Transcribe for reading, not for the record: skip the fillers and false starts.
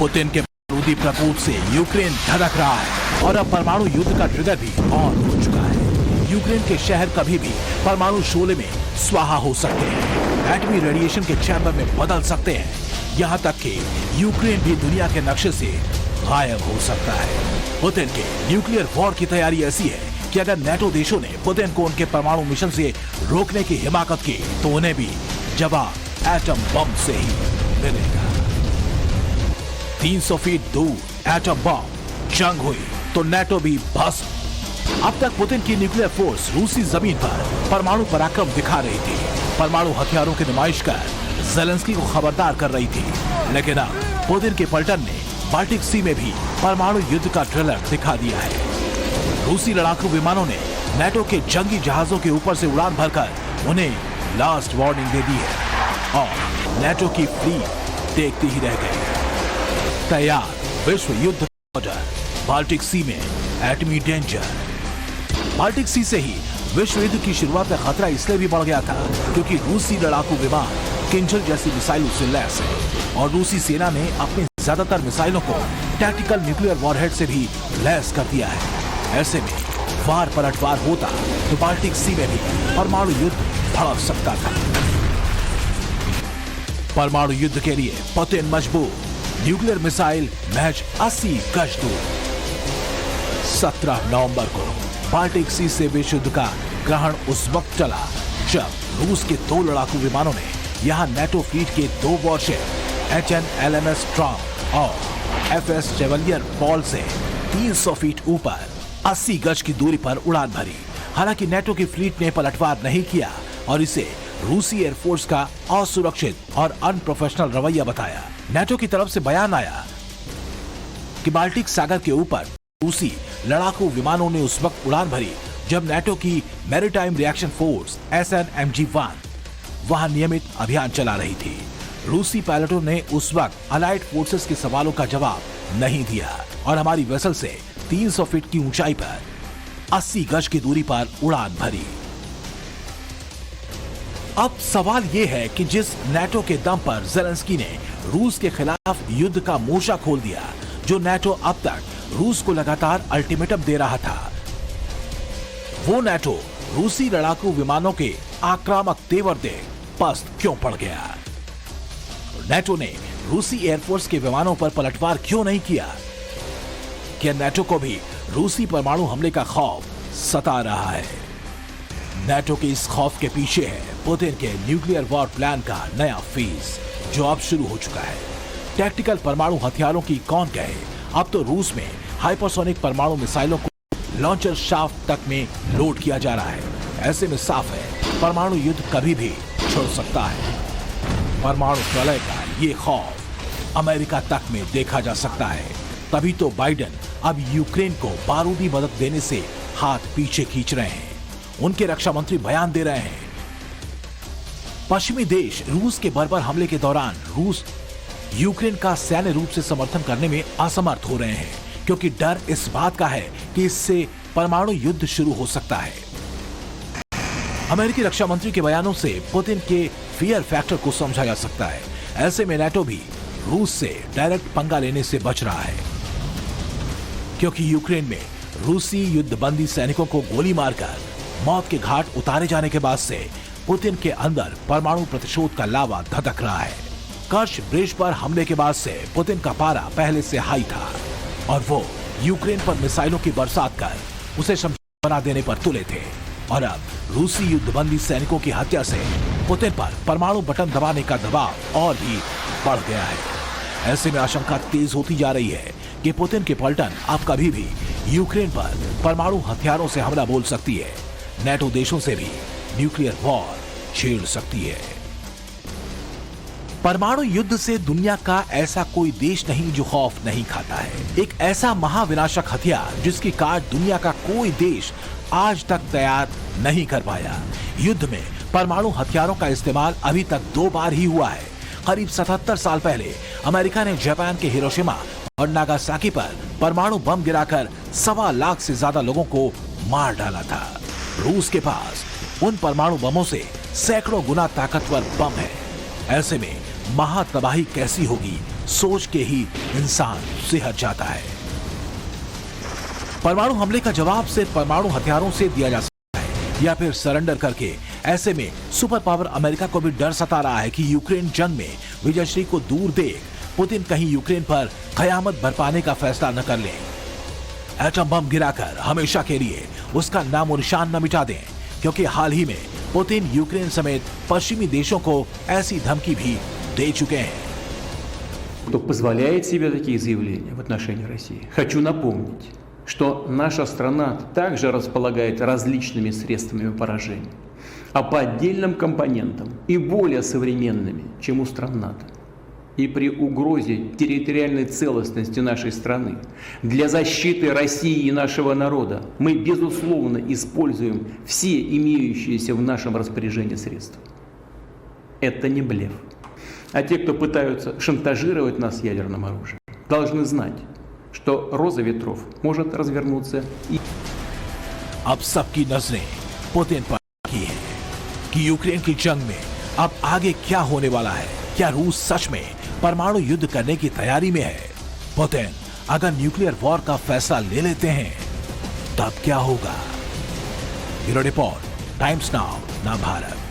Putin के बारूदी प्रकोप से यूक्रेन धड़क रहा है और अब परमाणु युद्ध का ट्रिगर भी ऑन हो चुका है। यूक्रेन के शहर कभी भी परमाणु शोले में स्वाहा हो सकते हैं, एटमी रेडिएशन के चैम्बर में बदल सकते हैं, यहाँ तक कि यूक्रेन भी दुनिया के नक्शे से गायब हो सकता है। पुतिन के न्यूक्लियर वॉर की तैयारी ऐसी है कि अगर नेटो देशों ने पुतिन को उनके परमाणु मिशन से रोकने की हिमाकत की तो उन्हें भी जवाब एटम बम से ही मिलेगा। 300 फीट दूर एटम बम जंग हुई तो नेटो भी भस्म। अब तक पुतिन की न्यूक्लियर फोर्स रूसी जमीन पर परमाणु पराक्रम दिखा रही थी, परमाणु हथियारों की नुमाइश कर ज़ेलेंस्की को खबरदार कर रही थी, लेकिन अब पुतिन के पलटन ने बाल्टिक सी में भी परमाणु युद्ध का ट्रेलर दिखा दिया है। रूसी लड़ाकू विमानों ने नेटो के जंगी जहाजों के ऊपर से उड़ान भरकर उन्हें लास्ट वार्निंग दे दी है और नेटो की फ्लीट देखती ही रह गई। तैयार विश्व युद्ध ऑर्डर, बाल्टिक सी में एटमी डेंजर। बाल्टिक सी से ही विश्व युद्ध की शुरुआत में खतरा इसलिए भी बढ़ गया था क्योंकि रूसी लड़ाकू विमान किंजल जैसी मिसाइलों से लैस है और रूसी सेना ने अपनी ज्यादातर मिसाइलों को टैक्टिकल न्यूक्लियर वॉरहेड से भी लैस कर दिया है। ऐसे में वार पलटवार होता तो बाल्टिक सी में भी परमाणु युद्ध भड़क सकता था। परमाणु युद्ध के लिए पुतिन मजबूर, न्यूक्लियर मिसाइल महज 80 गज दूर। 17 नवंबर को बाल्टिक सी से विश्व युद्ध का ग्रहण उस वक्त चला जब रूस के 2 लड़ाकू विमानों ने यहां नेटो फ्लीट के 2 वॉरशिप HNLMS ट्रम्प और FS चेवलियर पॉल से 300 फीट ऊपर 80 गज की दूरी पर उड़ान भरी। हालांकि नेटो की फ्लीट ने पलटवार नहीं किया और इसे रूसी एयरफोर्स का असुरक्षित और अनप्रोफेशनल रवैया बताया। नेटो की तरफ से बयान आया कि बाल्टिक सागर के ऊपर रूसी लड़ाकू विमानों ने उस वक्त उड़ान भरी जब नेटो की मैरीटाइम रिएक्शन फोर्स SNMG-1 वहां नियमित अभियान चला रही थी। रूसी पायलटों ने उस वक्त अलाइड फोर्सेस के सवालों का जवाब नहीं दिया और हमारी वेसल से 300 फीट की ऊंचाई पर 80 गज की दूरी पर उड़ान भरी। अब सवाल यह है कि जिस नेटो के दम पर ज़ेलेंस्की ने रूस के खिलाफ युद्ध का मोर्चा खोल दिया, जो नेटो अब तक रूस को लगातार अल्टीमेटम दे रहा था, वो नेटो रूसी लड़ाकू विमानों के आक्रामक तेवर देख पस्त क्यों पड़ गया? नेटो ने रूसी एयरफोर्स के विमानों पर पलटवार क्यों नहीं किया? क्या नेटो को भी रूसी परमाणु हमले का खौफ सता रहा है? नेटो के इस खौफ के पीछे है पुतिन के न्यूक्लियर वॉर प्लान का नया फेज जो अब शुरू हो चुका है। टैक्टिकल परमाणु हथियारों की कौन कहे, अब तो रूस में हाइपरसोनिक परमाणु मिसाइलों को लॉन्चर शाफ्ट तक में लोड किया जा रहा है। ऐसे में साफ है परमाणु युद्ध कभी भी छिड़ सकता है। परमाणु प्रलय का ये खौफ अमेरिका तक में देखा जा सकता है। तभी तो बाइडेन अब यूक्रेन को बारूदी मदद देने से हाथ पीछे खींच रहे हैं। उनके रक्षा मंत्री बयान दे रहे हैं पश्चिमी देश रूस के बर्बर हमले के दौरान रूस यूक्रेन का सैन्य रूप से समर्थन करने में असमर्थ हो रहे हैं क्योंकि डर इस बात का है कि इससे परमाणु युद्ध शुरू हो सकता है। अमेरिकी रक्षा मंत्री के बयानों से पुतिन के फियर फैक्टर को समझा जा सकता है। ऐसे में नेटो भी रूस से डायरेक्ट पंगा लेने से बच रहा है क्योंकि यूक्रेन में रूसी युद्धबंदी सैनिकों को गोली मारकर मौत के घाट उतारे जाने के बाद से पुतिन के अंदर परमाणु प्रतिशोध का लावा धधक रहा है। कर्श ब्रिज पर हमले के बाद से पुतिन का पारा पहले से हाई था और वो यूक्रेन पर मिसाइलों की बरसात कर उसे शमशान बना देने पर तुले थे और अब रूसी युद्धबंदी सैनिकों की हत्या से पुतिन पर परमाणु बटन दबाने का दबाव और भी बढ़ गया है। ऐसे में आशंका तेज होती जा रही है कि पुतिन के पलटन अब कभी भी यूक्रेन पर परमाणु हथियारों से हमला बोल सकती है, नेटो देशों से भी न्यूक्लियर वॉर छेड़ सकती है। परमाणु युद्ध से दुनिया का ऐसा कोई देश नहीं जो खौफ नहीं खाता है। एक ऐसा महाविनाशक हथियार जिसकी काट दुनिया का कोई देश आज तक तैयार नहीं कर पाया। युद्ध में परमाणु हथियारों का इस्तेमाल अभी तक 2 बार ही हुआ है। करीब 77 साल पहले अमेरिका ने जापान के हिरोशिमा और नागासाकी पर परमाणु बम गिराकर 1.25 लाख से ज्यादा लोगों को मार डाला था। रूस के पास उन परमाणु बमों से सैकड़ों गुना ताकतवर बम है। ऐसे में महातबाही कैसी होगी सोच के ही इंसान सिहर जाता है। परमाणु हमले का जवाब सिर्फ परमाणु हथियारों से दिया जा सकता है या फिर सरेंडर करके। ऐसे में सुपर पावर अमेरिका को भी डर सता रहा है कि यूक्रेन जंग में विजयश्री को दूर देख पुतिन कहीं यूक्रेन पर कयामत बरपाने का फैसला न कर ले, एटम बम गिराकर हमेशा के लिए उसका नामो निशान न मिटा दें, क्योंकि हाल ही में पुतिन यूक्रेन समेत पश्चिमी देशों को ऐसी धमकी भी दे चुके हैं। Кто позволяет себе такие заявления в отношении России. Хочу напомнить, что наша страна также располагает различными средствами поражения, а по отдельным компонентам и более современными, чем у стран НАТО. И при угрозе территориальной целостности нашей страны для защиты России и нашего народа мы, безусловно, используем все имеющиеся в нашем распоряжении средства. Это не блеф. А те, кто пытаются шантажировать нас ядерным оружием, должны знать, что роза ветров может развернуться и... अब सबकी नजरें पुतिन पर की हैं कि यूक्रेन की जंग में अब आगे क्या होने वाला है। क्या रूस सच में परमाणु युद्ध करने की तैयारी में है? पुतिन अगर न्यूक्लियर वॉर का फैसला ले लेते हैं तब क्या होगा? Bureau report, times now, Bharat.